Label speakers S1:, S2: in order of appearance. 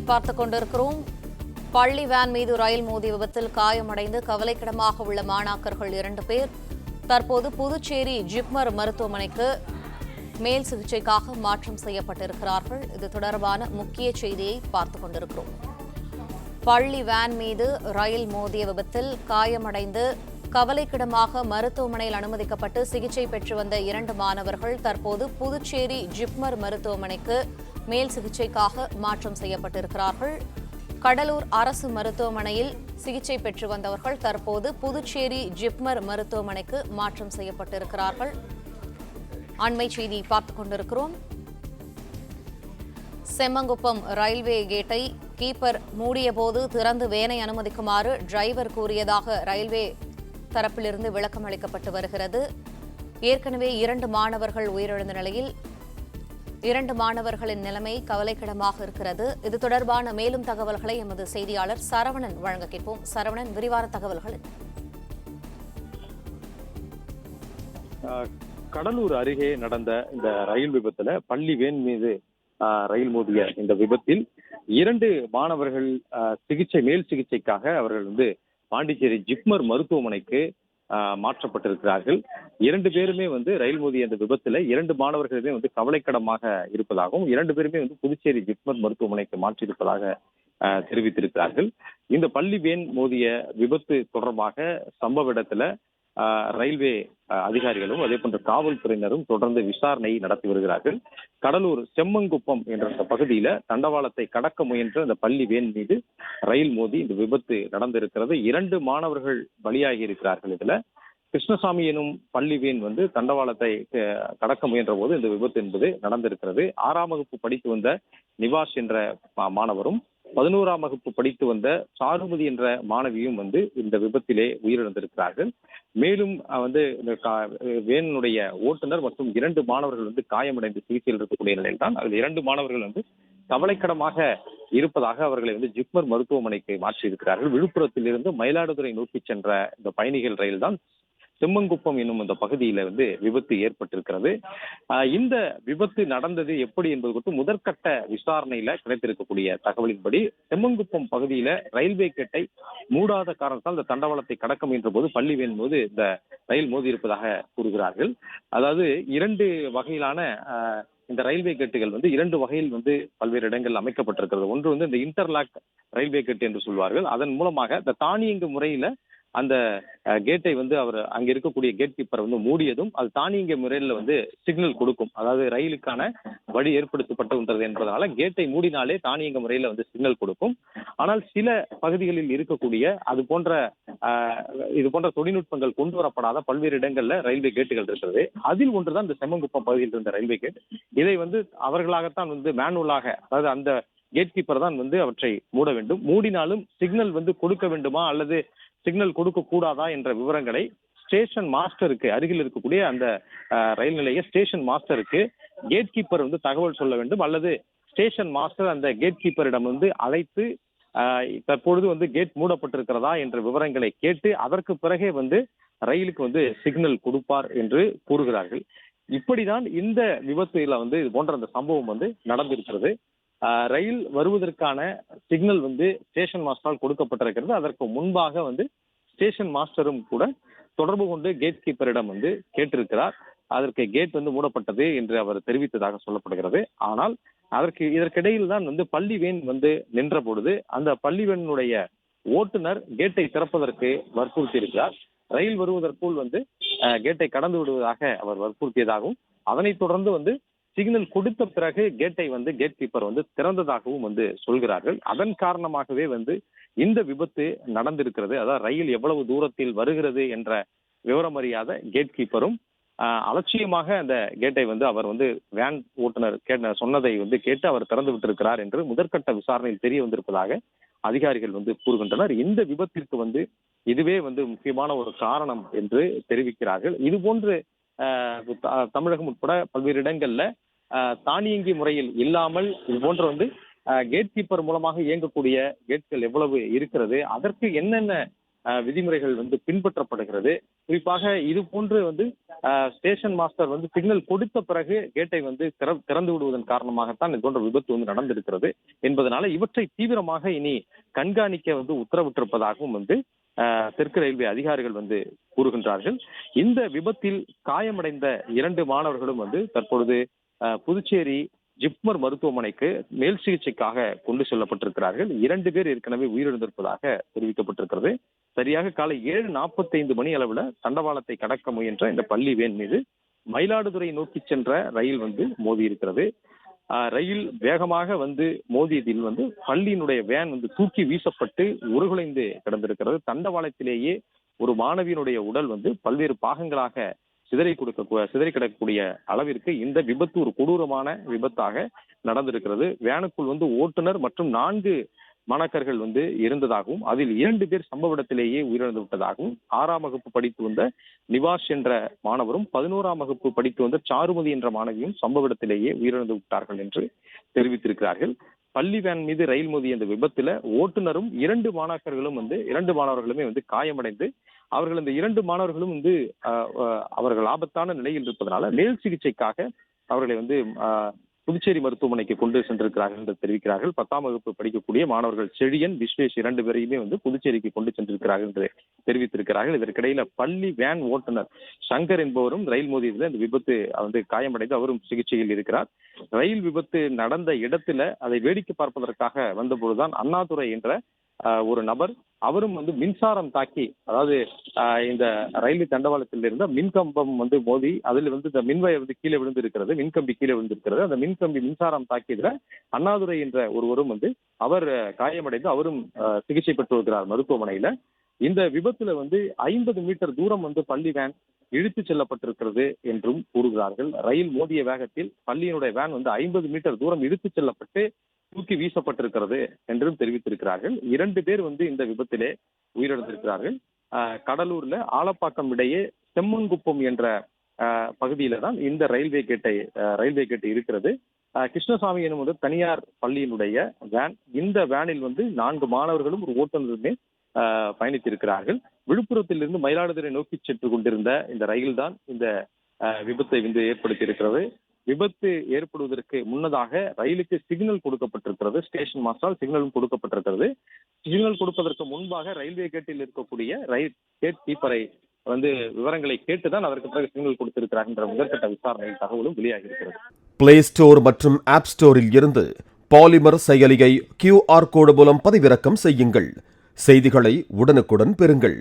S1: பார்த்துக் கொண்டிருக்கிறோம். பள்ளி வேன் மீது ரயில் மோதிய விபத்தில் காயமடைந்து கவலைக்கிடமாக உள்ள மாணாக்கர்கள் 2 பேர் தற்போது புதுச்சேரி ஜிப்மர் மருத்துவமனைக்கு மேல் சிகிச்சைக்காக மாற்றம் செய்யப்பட்டிருக்கிறார்கள். இது தொடர்பான முக்கிய செய்தியை பார்த்துக் கொண்டிருக்கிறோம். பள்ளி வேன் மீது ரயில் மோதிய விபத்தில் காயமடைந்து கவலைக்கிடமாக மருத்துவமனையில் அனுமதிக்கப்பட்டு சிகிச்சை பெற்று வந்த 2 மாணவர்கள் தற்போது புதுச்சேரி ஜிப்மர் மருத்துவமனைக்கு மேல் சிகிச்சைக்காக மாற்றம் செய்யப்பட்டிருக்கிறார்கள். கடலூர் அரசு மருத்துவமனையில் சிகிச்சை பெற்று வந்தவர்கள் தற்போது புதுச்சேரி ஜிப்மர் மருத்துவமனைக்கு மாற்றம் செய்யப்பட்டிருக்கிறார்கள். அண்மை செய்தி பார்த்துக் கொண்டிருக்கிறோம். செம்மங்குப்பம் ரயில்வே கேட்டை கீப்பர் மூடியபோது திறந்து வேனை அனுமதிக்குமாறு டிரைவர் கூறியதாக ரயில்வே தரப்பிலிருந்து விளக்கம் அளிக்கப்பட்டு வருகிறது. ஏற்கனவே 2 மாணவர்கள் உயிரிழந்த நிலையில் 2 மாணவர்களின் நிலைமை கவலைக்கிடமாக இருக்கிறது. இது தொடர்பான மேலும் தகவல்களை எமது செய்தியாளர் சரவணன் வழங்க கேட்போம். சரவணன், விரிவான தகவல்கள்.
S2: கடலூர் அருகே நடந்த இந்த ரயில் விபத்துல பள்ளி வேன் மீது ரயில் மோதிய இந்த விபத்தில் 2 மாணவர்கள் மேல் சிகிச்சைக்காக அவர்கள் பாண்டிச்சேரி ஜிப்மர் மருத்துவமனைக்கு மாற்றப்பட்டிருக்கிறார்கள். 2 பேருமே ரயில் மோதிய இந்த விபத்துல 2 மாணவர்களுமே கவலைக்கிடமாக இருப்பதாகவும் 2 பேருமே புதுச்சேரி ஜிப்மர் மருத்துவமனைக்கு மாற்றியிருப்பதாக தெரிவித்திருக்கிறார்கள். இந்த பள்ளி வேன் மோதிய விபத்து தொடர்பாக சம்பவ இடத்துல ரயில்வே அதிகாரிகளும் அதே போன்ற காவல்துறையினரும் தொடர்ந்து விசாரணை நடத்தி வருகிறார்கள். கடலூர் செம்மங்குப்பம் என்ற பகுதியில தண்டவாளத்தை கடக்க முயன்ற இந்த பள்ளி வேன் மீது ரயில் மோதி இந்த விபத்து நடந்திருக்கிறது. 2 மாணவர்கள் பலியாகி இருக்கிறார்கள். இதுல கிருஷ்ணசாமி எனும் பள்ளி வேன் தண்டவாளத்தை கடக்க முயன்ற போது இந்த விபத்து என்பது நடந்திருக்கிறது. 6ஆம் வகுப்பு படித்து வந்த நிவாஸ் என்ற மாணவரும் 11ஆம் வகுப்பு படித்து வந்த சாருமதி என்ற மாணவியும் இந்த விபத்திலே உயிரிழந்திருக்கிறார்கள். மேலும் வேனுடைய ஓட்டுநர் மற்றும் 2 மாணவர்கள் காயமடைந்து சிகிச்சையில் இருக்கக்கூடிய நிலையில் தான் அதில் 2 மாணவர்கள் கவலைக்கிடமாக இருப்பதாக அவர்களை ஜிப்மர் மருத்துவமனைக்கு மாற்றியிருக்கிறார்கள். விழுப்புரத்திலிருந்து மயிலாடுதுறை நோக்கி சென்ற இந்த பயணிகள் ரயில் தான் செம்மங்குப்பம் என்னும் இந்த பகுதியில விபத்து ஏற்பட்டிருக்கிறது. இந்த விபத்து நடந்தது எப்படி என்பது குறித்து முதற்கட்ட விசாரணையில கிடைத்திருக்கக்கூடிய தகவலின்படி செம்மங்குப்பம் பகுதியில ரயில்வே கேட்டை மூடாத காரணத்தால் இந்த தண்டவாளத்தை கடக்க முயன்ற போது பள்ளி வேன் போது இந்த ரயில் மோதி இருப்பதாக கூறுகிறார்கள். அதாவது 2 வகையிலான இந்த ரயில்வே கேட்டுகள் 2 வகையில் பல்வேறு இடங்கள் அமைக்கப்பட்டிருக்கிறது. ஒன்று இந்த இன்டர்லாக் ரயில்வே கேட் என்று சொல்வார்கள். அதன் மூலமாக இந்த தானியங்கு முறையில அந்த கேட்டை அவர் அங்க இருக்கக்கூடிய கேட் கீப்பர் மூடியதும் அது தானியங்க முறையில சிக்னல் கொடுக்கும். அதாவது ரயிலுக்கான வழி ஏற்படுத்தப்பட்டது என்பதனால கேட்டை மூடினாலே தானியங்க முறையில சிக்னல் கொடுக்கும். ஆனால் சில பகுதிகளில் இருக்கக்கூடிய இது போன்ற தொழில்நுட்பங்கள் கொண்டு வரப்படாத பல்வேறு இடங்கள்ல ரயில்வே கேட்டுகள் இருக்கிறது. அதில் ஒன்றுதான் இந்த செம்மங்குப்பம் பகுதியில் இருந்த ரயில்வே கேட். இதை அவர்களாகத்தான் மேனுவலாக, அதாவது அந்த கேட் கீப்பர் தான் அவற்றை மூட வேண்டும். மூடினாலும் சிக்னல் கொடுக்க வேண்டுமா அல்லது சிக்னல் கொடுக்க கூடாதா என்ற விவரங்களை ஸ்டேஷன் மாஸ்டருக்கு, அருகில் இருக்கக்கூடிய அந்த ரயில் நிலைய ஸ்டேஷன் மாஸ்டருக்கு கேட் கீப்பர் தகவல் சொல்ல வேண்டும். அல்லது ஸ்டேஷன் மாஸ்டர் அந்த கேட் கீப்பரிடம் அழைத்து தற்பொழுது கேட் மூடப்பட்டிருக்கிறதா என்ற விவரங்களை கேட்டு அதற்கு பிறகே ரயிலுக்கு சிக்னல் கொடுப்பார் என்று கூறுகிறார்கள். இப்படிதான் இந்த விபத்துல இது போன்ற அந்த சம்பவம் நடந்திருக்கிறது. ரயில் வருவதற்கான சிக்னல் ஸ்டேஷன் மாஸ்டரால் கொடுக்கப்பட்டிருக்கிறது. அதற்கு முன்பாக ஸ்டேஷன் மாஸ்டரும் கூட தொடர்பு கொண்டு கேட் கீப்பரிடம் கேட்டிருக்கிறார். அதற்கு கேட் மூடப்பட்டது என்று அவர் தெரிவித்ததாக சொல்லப்படுகிறது. ஆனால் இதற்கிடையில் தான் பள்ளி வேன் நின்ற பொழுது அந்த பள்ளி வேனுடைய ஓட்டுநர் கேட்டை திறப்பதற்கு வற்புறுத்தி இருக்கிறார். ரயில் வருவதற்குள் கேட்டை கடந்து விடுவதாக அவர் வற்புறுத்தியதாகவும் அதனைத் தொடர்ந்து சிக்னல் கொடுத்த பிறகு கேட்டை கேட் கீப்பர் திறந்ததாகவும் சொல்கிறார்கள். அதன் காரணமாகவே இந்த விபத்து நடந்திருக்கிறது. அதாவது ரயில் எவ்வளவு தூரத்தில் வருகிறது என்ற விவரம் அறியாத கேட் கீப்பரும் அலட்சியமாக அந்த கேட்டை அவர் வேன் ஓட்டுநர் சொன்னதை கேட்டு அவர் திறந்து விட்டிருக்கிறார் என்று முதற்கட்ட விசாரணையில் தெரிய வந்திருப்பதாக அதிகாரிகள் கூறுகின்றனர். இந்த விபத்திற்கு இதுவே முக்கியமான ஒரு காரணம் என்று தெரிவிக்கிறார்கள். இது போன்று தமிழகம் உட்பட பல்வேறு இடங்கள்ல தானியங்கி முறையில் இல்லாமல் இது போன்ற கேட் கீப்பர் மூலமாக இயங்கக்கூடிய கேட்கள் எவ்வளவு இருக்கிறது, அதற்கு என்னென்ன விதிமுறைகள் வந்து பின்பற்றப்படுகிறது. குறிப்பாக இது போன்று வந்து ஸ்டேஷன் மாஸ்டர் வந்து சிக்னல் கொடுத்த பிறகு கேட்டை வந்து திறந்து விடுவதன் காரணமாகத்தான் இது போன்ற விபத்து வந்து நடந்திருக்கிறது என்பதனால இவற்றை தீவிரமாக இனி கண்காணிக்க வந்து உத்தரவிட்டிருப்பதாகவும் வந்து தெற்கு ரயில்வே அதிகாரிகள் வந்து கூறுகின்றார்கள். இந்த விபத்தில் காயமடைந்த 2 மாணவர்களும் வந்து தற்பொழுது புதுச்சேரி ஜிப்மர் மருத்துவமனைக்கு மேல் சிகிச்சைக்காக கொண்டு செல்லப்பட்டிருக்கிறார்கள். 2 பேர் ஏற்கனவே உயிரிழந்திருப்பதாக தெரிவிக்கப்பட்டிருக்கிறது. சரியாக காலை 7:45 மணி அளவுல தண்டவாளத்தை கடக்க முயன்ற இந்த பள்ளி வேன் மீது மயிலாடுதுறை நோக்கி சென்ற ரயில் வந்து மோதி இருக்கிறது. ரயில் வேகமாக வந்து மோதியதில் வந்து பள்ளியினுடைய வேன் வந்து தூக்கி வீசப்பட்டு உருகுலைந்து கிடந்திருக்கிறது. தண்டவாளத்திலேயே ஒரு மாணவியினுடைய உடல் வந்து பல்வேறு பாகங்களாக சிதறி கிடக்கக்கூடிய அளவிற்கு இந்த விபத்து ஒரு கொடூரமான விபத்தாக நடந்திருக்கிறது. வேனுக்குள் வந்து ஓட்டுநர் மற்றும் 4 மாணாக்கர்கள் வந்து இருந்ததாகவும் அதில் 2 பேர் சம்பவ இடத்திலேயே உயிரிழந்து விட்டதாகவும் 6ஆம் வகுப்பு படித்து வந்த நிவாஷ் என்ற மாணவரும் 11ஆம் வகுப்பு படித்து வந்த சாருமதி என்ற மாணவியும் சம்பவ இடத்திலேயே உயிரிழந்து விட்டார்கள் என்று தெரிவித்திருக்கிறார்கள். பள்ளி வேன் மீது ரயில் மோதிய இந்த விபத்துல ஓட்டுநரும் 2 மாணவர்களுமே வந்து காயமடைந்து அவர்கள் இந்த 2 மாணவர்களும் வந்து அவர்கள் ஆபத்தான நிலையில் இருப்பதனால மேல் சிகிச்சைக்காக அவர்களை வந்து புதுச்சேரி மருத்துவமனைக்கு கொண்டு சென்றிருக்கிறார்கள் என்று தெரிவிக்கிறார்கள். 10ஆம் வகுப்பு படிக்கக்கூடிய மாணவர்கள் செழியன், விஸ்வேஷ் 2 பேரையுமே வந்து புதுச்சேரிக்கு கொண்டு சென்றிருக்கிறார்கள் என்று தெரிவித்திருக்கிறார்கள். இதற்கிடையில பள்ளி வேன் ஓட்டுநர் சங்கர் என்பவரும் ரயில் மோதியதில் இந்த விபத்து வந்து காயமடைந்து அவரும் சிகிச்சையில் இருக்கிறார். ரயில் விபத்து நடந்த இடத்துல அதை வேடிக்கை பார்ப்பதற்காக வந்தபொழுதுதான் அண்ணாதுரை என்ற ஒரு நபர் அவரும் வந்து மின்சாரம் தாக்கி, அதாவது இந்த ரயில்வே தண்டவாளத்தில் இருந்த மின்கம்பம் வந்து மோதி அதில் வந்து இந்த மின்வயர் வந்து கீழே விழுந்திருக்கிறது, மின்கம்பி கீழே விழுந்திருக்கிறது. அந்த மின்கம்பி மின்சாரம் தாக்கியதுல அண்ணாதுரை என்ற ஒருவரும் வந்து அவர் காயமடைந்து அவரும் சிகிச்சை பெற்று வருகிறார் மருத்துவமனையில. இந்த விபத்துல வந்து 50 மீட்டர் தூரம் வந்து பள்ளி வேன் இழுத்து செல்லப்பட்டிருக்கிறது என்றும் கூறுகிறார்கள். ரயில் மோதிய வேகத்தில் பள்ளியினுடைய வேன் வந்து 50 மீட்டர் தூரம் இழுத்து செல்லப்பட்டு தூக்கி வீசப்பட்டிருக்கிறது என்றும் தெரிவித்திருக்கிறார்கள். 2 பேர் வந்து இந்த விபத்திலே உயிரிழந்திருக்கிறார்கள். கடலூர்ல ஆலப்பாக்கம் இடையே செம்மன்குப்பம் என்ற பகுதியில தான் இந்த ரயில்வே கேட்டு இருக்கிறது. கிருஷ்ணசாமி எனும் ஒரு தனியார் பள்ளியினுடைய வேன். இந்த வேனில் வந்து 4 மாணவர்களும் ஒரு ஓட்டுநருமே பயணித்திருக்கிறார்கள். விழுப்புரத்திலிருந்து மயிலாடுதுறை நோக்கி சென்று கொண்டிருந்த இந்த ரயில் தான் இந்த விபத்தை வந்து ஏற்படுத்தி இருக்கிறது. விபத்து ஏற்படுவதற்கு முன்னதாக ரயிலுக்கு சிக்னல் கொடுக்கப்பட்டிருக்கிறது. ஸ்டேஷன் மாஸ்டரால் சிக்னலும் கொடுக்கப்பட்டிருக்கிறது. சிக்னல் கொடுப்பதற்கு முன்பாக ரயில்வே கேட்டில் இருக்கக்கூடிய ரயில் கேட் கீப்பரை வந்து விவரங்களை கேட்டுதான் அதற்கு பிறகு சிக்னல் கொடுத்திருக்கிறார் என்ற முதற்கட்ட விசாரணையில் தகவலும் வெளியாகி இருக்கிறது.
S3: பிளே ஸ்டோர் மற்றும் ஆப் ஸ்டோரில் இருந்து பாலிமர் செயலியை QR கோடு மூலம் பதிவிறக்கம் செய்யுங்கள். செய்திகளை உடனுக்குடன் பெறுங்கள்.